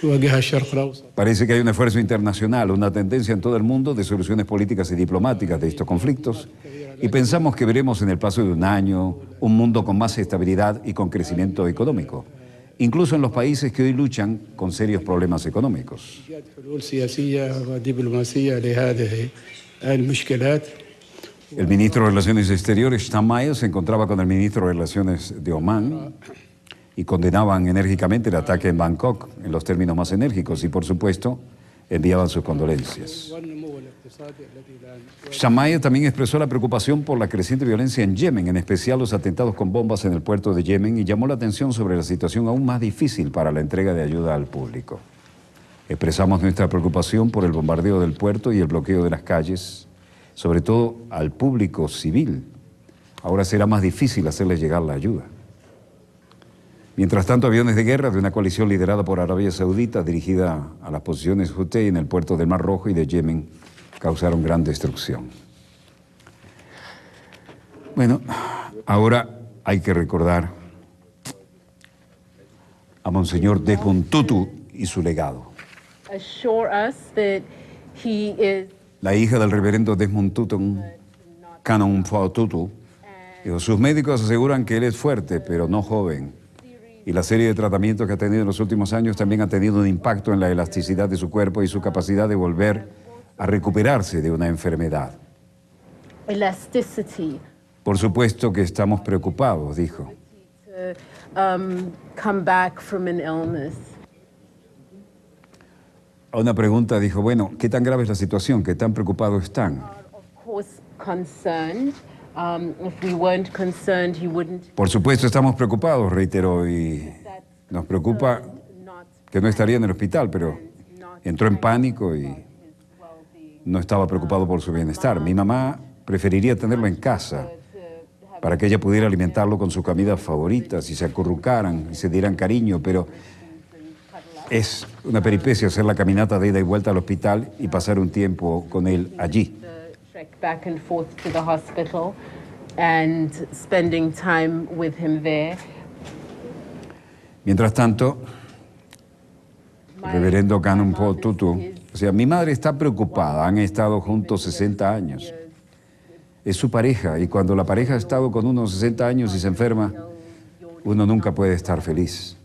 تواجهها الشرق الأوسط. Parece que hay un esfuerzo internacional, una tendencia en todo el mundo de soluciones políticas y diplomáticas de estos conflictos, y pensamos que veremos en el paso de un año un mundo con más estabilidad y con crecimiento económico, incluso en los países que hoy luchan con serios problemas económicos. إيجاد حلول سياسية ودبلوماسية لهذه المشكلات. El ministro de Relaciones Exteriores, Shamayev, se encontraba con el ministro de Relaciones de Omán y condenaban enérgicamente el ataque en Bangkok en los términos más enérgicos y, por supuesto, enviaban sus condolencias. والنمو الاقتصادي الذي الآن Shamayev también expresó la preocupación por la creciente violencia en Yemen, en especial los atentados con bombas en el puerto de Yemen, y llamó la atención sobre la situación aún más difícil para la entrega de ayuda al público. Expresamos nuestra preocupación por el bombardeo del puerto y el bloqueo de las calles, sobre todo al público civil. Ahora será más difícil hacerles llegar la ayuda. Mientras tanto, aviones de guerra de una coalición liderada por Arabia Saudita, dirigida a las posiciones Houthi en el puerto del Mar Rojo y de Yemen, causaron gran destrucción. Bueno, ahora hay que recordar a Monseñor Desmond Tutu y su legado. Assure us that he is La hija del reverendo Desmond Tutu, Canon Pho Tutu, dijo, sus médicos aseguran que él es fuerte, pero no joven. Y la serie de tratamientos que ha tenido en los últimos años también ha tenido un impacto en la elasticidad de su cuerpo y su capacidad de volver a recuperarse de una enfermedad. elasticity Por supuesto que estamos preocupados, dijo. to come back from an illness. A una pregunta dijo, bueno, ¿qué tan grave es la situación? ¿Qué tan preocupados están? Of course, concerned. If we weren't concerned, he wouldn't. Por supuesto estamos preocupados, reiteró, y nos preocupa que no estaría en el hospital, pero entró en pánico y no estaba preocupado por su bienestar. Mi mamá preferiría tenerlo en casa para que ella pudiera alimentarlo con sus comidas favoritas y se acurrucaran y se dieran cariño, pero es una peripecia hacer la caminata de ida y vuelta al hospital y pasar un tiempo con él allí. The trek back and forth to the hospital and spending time with him there. Mientras tanto, el reverendo Canon Pho Tutu, o sea, mi madre está preocupada, han estado juntos 60 años. Es su pareja, y cuando la pareja ha estado con unos 60 años y se enferma, uno nunca puede estar feliz.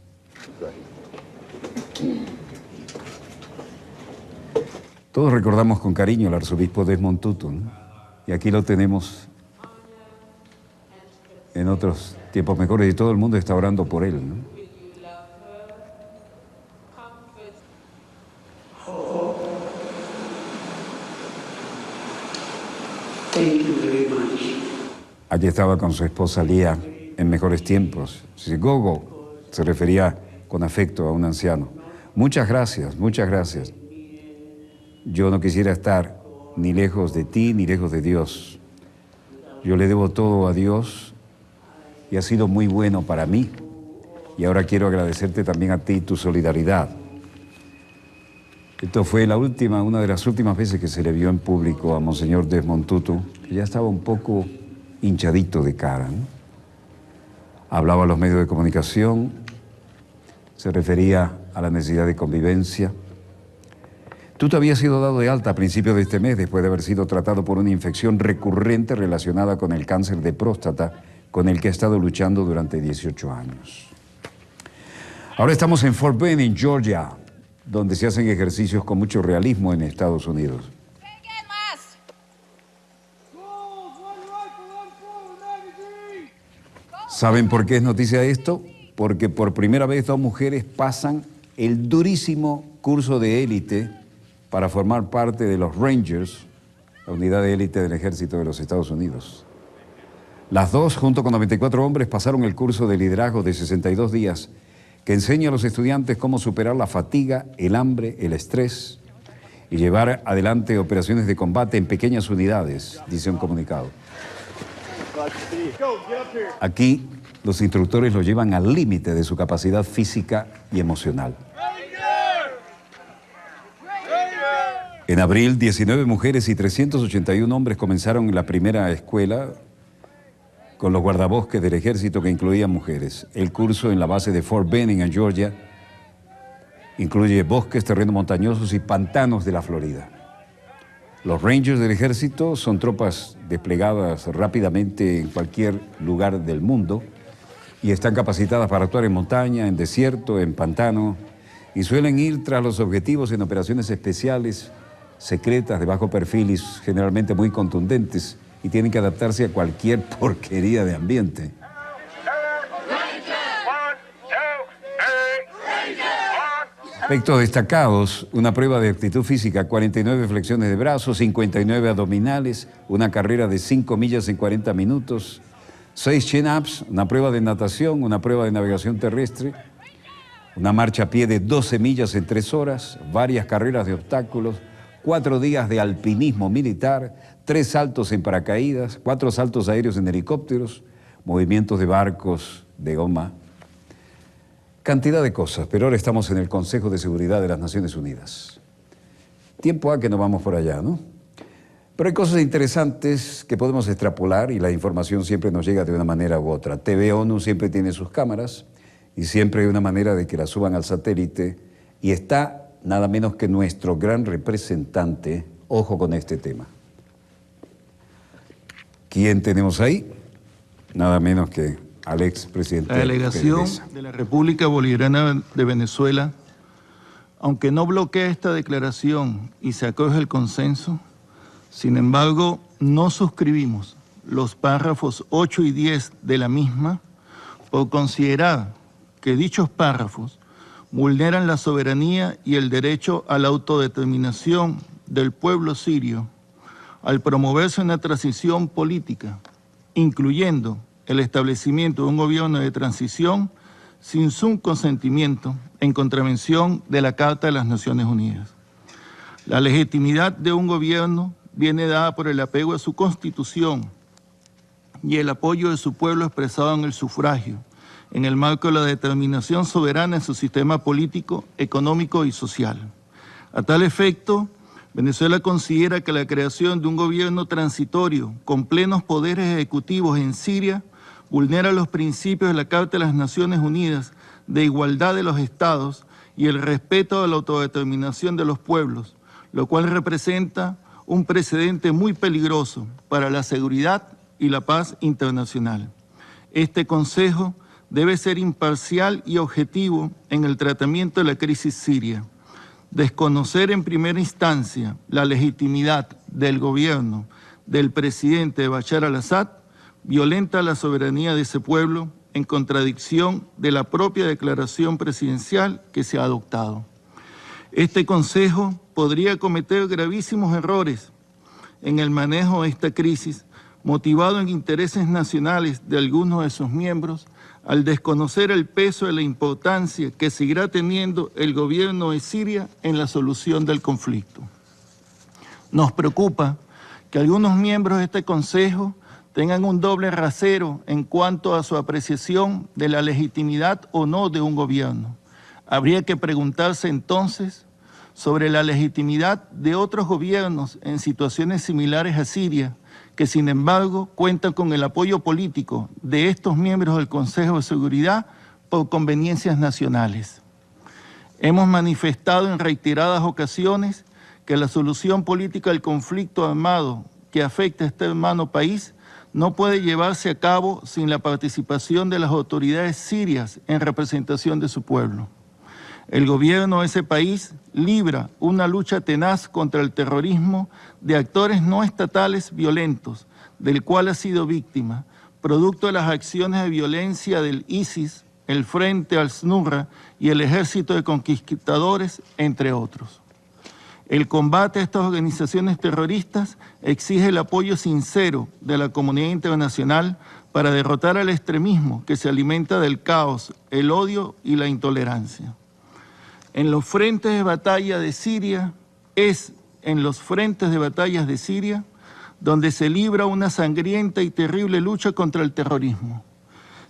Todos recordamos con cariño al arzobispo Desmond Tutu, ¿no? Y aquí lo tenemos en otros tiempos mejores y todo el mundo está orando por él, ¿no? Aquí estaba con su esposa Lía en mejores tiempos. Gogo se refería con afecto a un anciano. Muchas gracias, muchas gracias. Yo no quisiera estar ni lejos de ti ni lejos de Dios. Yo le debo todo a Dios y ha sido muy bueno para mí. Y ahora quiero agradecerte también a ti tu solidaridad. Esto fue una de las últimas veces que se le vio en público a Monseñor Desmond Tutu, que ya estaba un poco hinchadito de cara, ¿no? Hablaba a los medios de comunicación, se refería a la necesidad de convivencia. Tutu había sido dado de alta a principios de este mes después de haber sido tratado por una infección recurrente relacionada con el cáncer de próstata, con el que ha estado luchando durante 18 años. Ahora estamos en Fort Benning, en Georgia, donde se hacen ejercicios con mucho realismo en Estados Unidos. ¿Saben por qué es noticia esto? Porque por primera vez 2 mujeres pasan el durísimo curso de élite para formar parte de los Rangers, la unidad de élite del ejército de los Estados Unidos. Las 2, junto con 94 hombres, pasaron el curso de liderazgo de 62 días que enseña a los estudiantes cómo superar la fatiga, el hambre, el estrés y llevar adelante operaciones de combate en pequeñas unidades, dice un comunicado. Aquí los instructores lo llevan al límite de su capacidad física y emocional. En abril, 19 mujeres y 381 hombres comenzaron la primera escuela con los guardabosques del ejército que incluían mujeres. El curso en la base de Fort Benning, en Georgia, incluye bosques, terrenos montañosos y pantanos de la Florida. Los Rangers del ejército son tropas desplegadas rápidamente en cualquier lugar del mundo y están capacitadas para actuar en montaña, en desierto, en pantano, y suelen ir tras los objetivos en operaciones especiales, secretas, de bajo perfil y generalmente muy contundentes, y tienen que adaptarse a cualquier porquería de ambiente. Aspectos destacados: una prueba de aptitud física, 49 flexiones de brazos, 59 abdominales, una carrera de 5 millas en 40 minutos, 6 chin-ups, una prueba de natación, una prueba de navegación terrestre, una marcha a pie de 12 millas en 3 horas, varias carreras de obstáculos, 4 días de alpinismo militar, 3 saltos en paracaídas, 4 saltos aéreos en helicópteros, movimientos de barcos de goma. Cantidad de cosas, pero ahora estamos en el Consejo de Seguridad de las Naciones Unidas. Tiempo a que no vamos por allá, ¿no? Pero hay cosas interesantes que podemos extrapolar y la información siempre nos llega de una manera u otra. TV ONU siempre tiene sus cámaras y siempre hay una manera de que la suban al satélite y está nada menos que nuestro gran representante. Ojo con este tema. ¿Quién tenemos ahí? Nada menos que al expresidente. La delegación de la República Bolivariana de Venezuela, aunque no bloquea esta declaración y se acoge el consenso, sin embargo, no suscribimos los párrafos 8 y 10 de la misma por considerar que dichos párrafos vulneran la soberanía y el derecho a la autodeterminación del pueblo sirio al promoverse una transición política, incluyendo el establecimiento de un gobierno de transición sin su consentimiento, en contravención de la Carta de las Naciones Unidas. La legitimidad de un gobierno viene dada por el apego a su Constitución y el apoyo de su pueblo expresado en el sufragio, en el marco de la determinación soberana en su sistema político, económico y social. A tal efecto, Venezuela considera que la creación de un gobierno transitorio con plenos poderes ejecutivos en Siria vulnera los principios de la Carta de las Naciones Unidas de igualdad de los estados y el respeto a la autodeterminación de los pueblos, lo cual representa un precedente muy peligroso para la seguridad y la paz internacional. Este Consejo debe ser imparcial y objetivo en el tratamiento de la crisis siria. Desconocer en primera instancia la legitimidad del gobierno del presidente Bashar al-Assad violenta la soberanía de ese pueblo en contradicción de la propia declaración presidencial que se ha adoptado. Este Consejo podría cometer gravísimos errores en el manejo de esta crisis, motivado en intereses nacionales de algunos de sus miembros, al desconocer el peso de la importancia que seguirá teniendo el gobierno de Siria en la solución del conflicto. Nos preocupa que algunos miembros de este Consejo tengan un doble rasero en cuanto a su apreciación de la legitimidad o no de un gobierno. Habría que preguntarse entonces sobre la legitimidad de otros gobiernos en situaciones similares a Siria, que sin embargo cuentan con el apoyo político de estos miembros del Consejo de Seguridad por conveniencias nacionales. Hemos manifestado en reiteradas ocasiones que la solución política del conflicto armado que afecta a este hermano país no puede llevarse a cabo sin la participación de las autoridades sirias en representación de su pueblo. El gobierno de ese país libra una lucha tenaz contra el terrorismo de actores no estatales violentos, del cual ha sido víctima, producto de las acciones de violencia del ISIS, el Frente al-Nusra y el Ejército de Conquistadores, entre otros. El combate a estas organizaciones terroristas exige el apoyo sincero de la comunidad internacional para derrotar al extremismo que se alimenta del caos, el odio y la intolerancia. En los frentes de batalla de Siria, en los frentes de batallas de Siria, donde se libra una sangrienta y terrible lucha contra el terrorismo.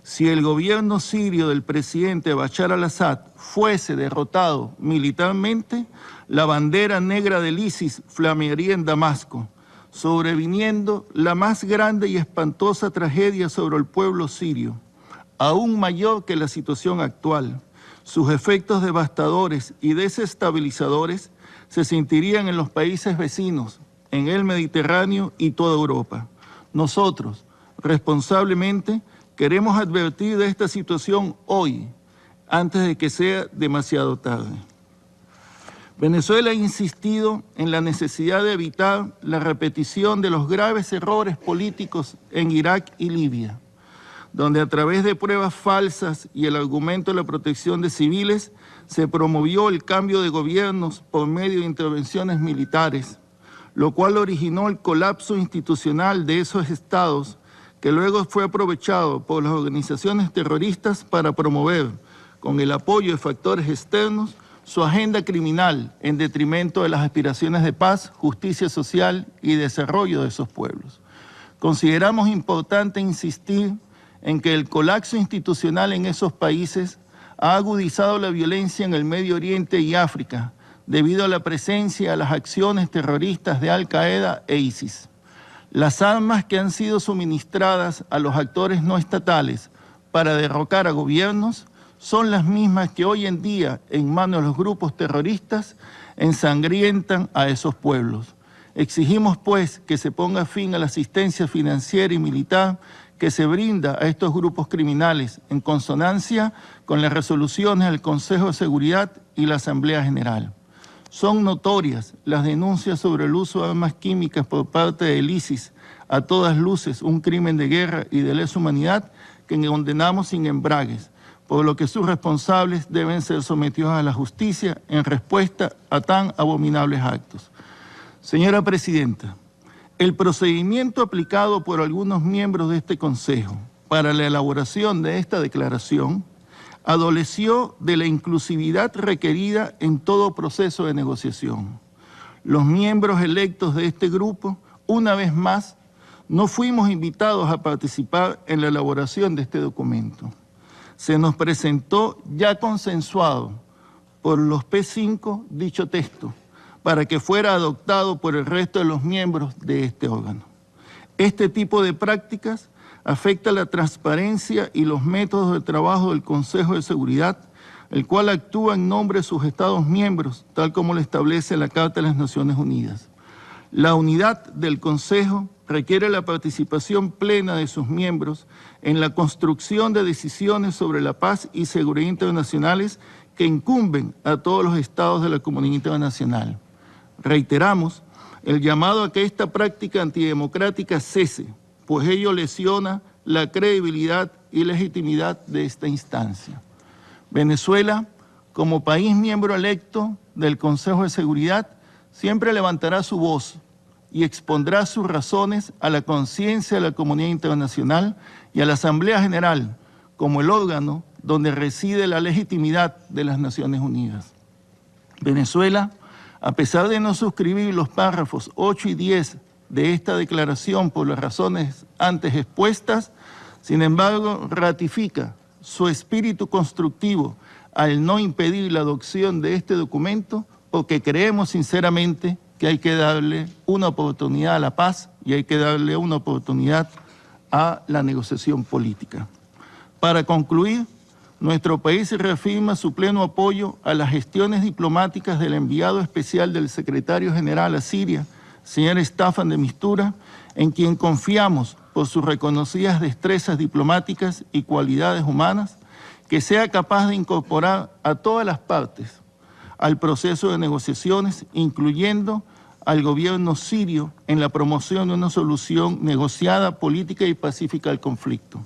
Si el gobierno sirio del presidente Bashar al-Assad fuese derrotado militarmente, la bandera negra del ISIS flamearía en Damasco, sobreviniendo la más grande y espantosa tragedia sobre el pueblo sirio, aún mayor que la situación actual. Sus efectos devastadores y desestabilizadores se sentirían en los países vecinos, en el Mediterráneo y toda Europa. Nosotros, responsablemente, queremos advertir de esta situación hoy, antes de que sea demasiado tarde. Venezuela ha insistido en la necesidad de evitar la repetición de los graves errores políticos en Irak y Libia, donde a través de pruebas falsas y el argumento de la protección de civiles se promovió el cambio de gobiernos por medio de intervenciones militares, lo cual originó el colapso institucional de esos estados, que luego fue aprovechado por las organizaciones terroristas para promover, con el apoyo de factores externos, su agenda criminal en detrimento de las aspiraciones de paz, justicia social y desarrollo de esos pueblos. Consideramos importante insistir en que el colapso institucional en esos países ha agudizado la violencia en el Medio Oriente y África debido a la presencia de las acciones terroristas de Al-Qaeda e ISIS. Las armas que han sido suministradas a los actores no estatales para derrocar a gobiernos son las mismas que hoy en día, en manos de los grupos terroristas, ensangrientan a esos pueblos. Exigimos, pues, que se ponga fin a la asistencia financiera y militar que se brinda a estos grupos criminales en consonancia con las resoluciones del Consejo de Seguridad y la Asamblea General. Son notorias las denuncias sobre el uso de armas químicas por parte del ISIS, a todas luces un crimen de guerra y de lesa humanidad que condenamos sin embragues, por lo que sus responsables deben ser sometidos a la justicia en respuesta a tan abominables actos. Señora Presidenta, el procedimiento aplicado por algunos miembros de este Consejo para la elaboración de esta declaración adoleció de la inclusividad requerida en todo proceso de negociación. Los miembros electos de este grupo, una vez más, no fuimos invitados a participar en la elaboración de este documento. Se nos presentó ya consensuado por los P5 dicho texto para que fuera adoptado por el resto de los miembros de este órgano. Este tipo de prácticas afecta la transparencia y los métodos de trabajo del Consejo de Seguridad, el cual actúa en nombre de sus Estados miembros, tal como lo establece la Carta de las Naciones Unidas. La unidad del Consejo requiere la participación plena de sus miembros en la construcción de decisiones sobre la paz y seguridad internacionales que incumben a todos los estados de la comunidad internacional. Reiteramos el llamado a que esta práctica antidemocrática cese, pues ello lesiona la credibilidad y legitimidad de esta instancia. Venezuela, como país miembro electo del Consejo de Seguridad, siempre levantará su voz y expondrá sus razones a la conciencia de la comunidad internacional y a la Asamblea General, como el órgano donde reside la legitimidad de las Naciones Unidas. Venezuela, a pesar de no suscribir los párrafos 8 y 10 de esta declaración por las razones antes expuestas, sin embargo, ratifica su espíritu constructivo al no impedir la adopción de este documento, porque creemos sinceramente que hay que darle una oportunidad a la paz y hay que darle una oportunidad a la negociación política. Para concluir, nuestro país reafirma su pleno apoyo a las gestiones diplomáticas del enviado especial del secretario general a Siria, señor Staffan de Mistura, en quien confiamos por sus reconocidas destrezas diplomáticas y cualidades humanas, que sea capaz de incorporar a todas las partes al proceso de negociaciones, incluyendo al gobierno sirio en la promoción de una solución negociada, política y pacífica al conflicto.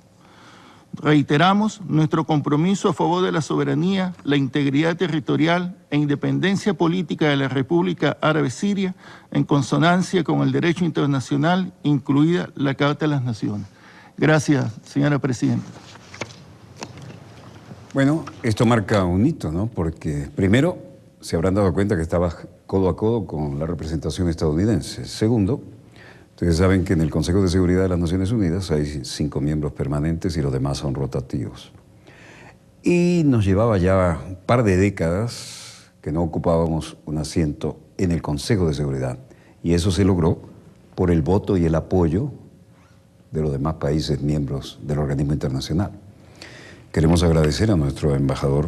Reiteramos nuestro compromiso a favor de la soberanía, la integridad territorial e independencia política de la República Árabe Siria, en consonancia con el derecho internacional, incluida la Carta de las Naciones. Gracias, señora Presidenta. Bueno, esto marca un hito, ¿no? Porque primero se habrán dado cuenta que estaba codo a codo con la representación estadounidense. Segundo, Ustedes saben que en el Consejo de Seguridad de las Naciones Unidas hay 5 miembros permanentes y los demás son rotativos. Y nos llevaba ya un par de décadas que no ocupábamos un asiento en el Consejo de Seguridad. Y eso se logró por el voto y el apoyo de los demás países miembros del organismo internacional. Queremos agradecer a nuestro embajador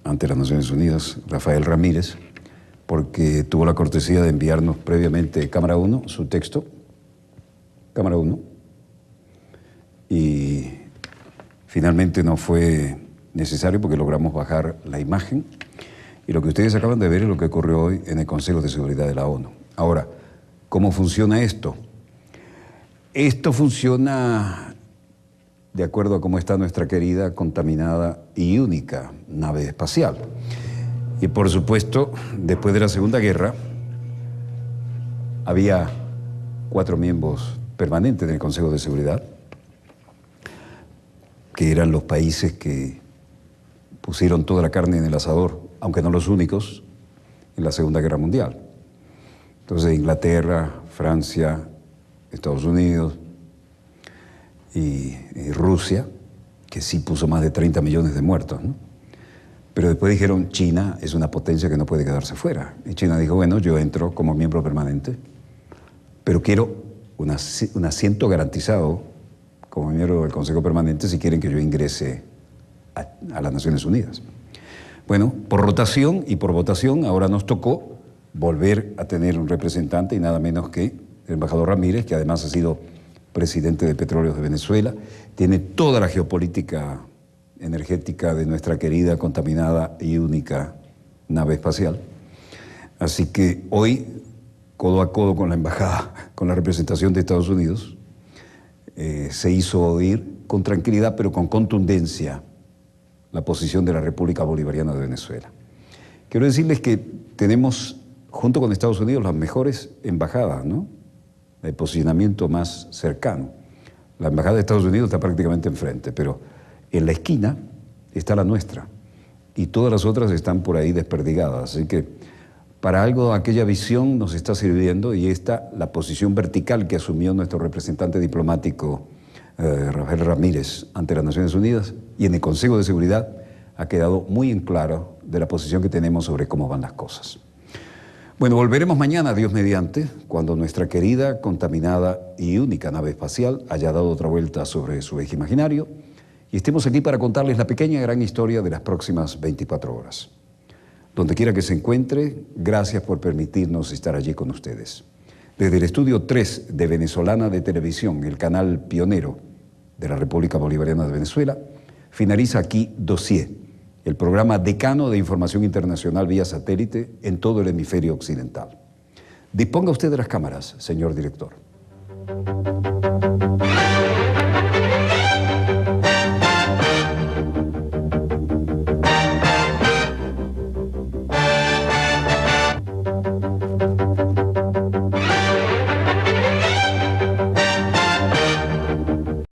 ante las Naciones Unidas, Rafael Ramírez, porque tuvo la cortesía de enviarnos previamente Cámara 1, su texto, Cámara 1, y finalmente no fue necesario porque logramos bajar la imagen, y lo que ustedes acaban de ver es lo que ocurrió hoy en el Consejo de Seguridad de la ONU. Ahora, ¿cómo funciona esto? Esto funciona de acuerdo a cómo está nuestra querida, contaminada y única nave espacial. Y por supuesto, después de la Segunda Guerra, había 4 miembros permanentes del Consejo de Seguridad, que eran los países que pusieron toda la carne en el asador, aunque no los únicos, en la Segunda Guerra Mundial. Entonces, Inglaterra, Francia, Estados Unidos y Rusia, que sí puso más de 30 millones de muertos, ¿no? Pero después dijeron, China es una potencia que no puede quedarse fuera. Y China dijo, bueno, yo entro como miembro permanente, pero quiero un asiento garantizado como miembro del Consejo Permanente si quieren que yo ingrese a las Naciones Unidas. Bueno, por rotación y por votación ahora nos tocó volver a tener un representante y nada menos que el embajador Ramírez, que además ha sido presidente de Petróleos de Venezuela, tiene toda la geopolítica energética de nuestra querida, contaminada y única nave espacial. Así que hoy, codo a codo con la embajada, con la representación de Estados Unidos, se hizo oír con tranquilidad pero con contundencia la posición de la República Bolivariana de Venezuela. Quiero decirles que tenemos, junto con Estados Unidos, las mejores embajadas, ¿no? El posicionamiento más cercano. La embajada de Estados Unidos está prácticamente enfrente, pero en la esquina está la nuestra y todas las otras están por ahí desperdigadas. Así que para algo aquella visión nos está sirviendo y esta la posición vertical que asumió nuestro representante diplomático Rafael Ramírez ante las Naciones Unidas y en el Consejo de Seguridad ha quedado muy en claro de la posición que tenemos sobre cómo van las cosas. Bueno, volveremos mañana, Dios mediante, cuando nuestra querida, contaminada y única nave espacial haya dado otra vuelta sobre su eje imaginario y estemos aquí para contarles la pequeña y gran historia de las próximas 24 horas. Donde quiera que se encuentre, gracias por permitirnos estar allí con ustedes. Desde el estudio 3 de Venezolana de Televisión, el canal pionero de la República Bolivariana de Venezuela, finaliza aquí Dossier, el programa decano de información internacional vía satélite en todo el hemisferio occidental. Disponga usted de las cámaras, señor director.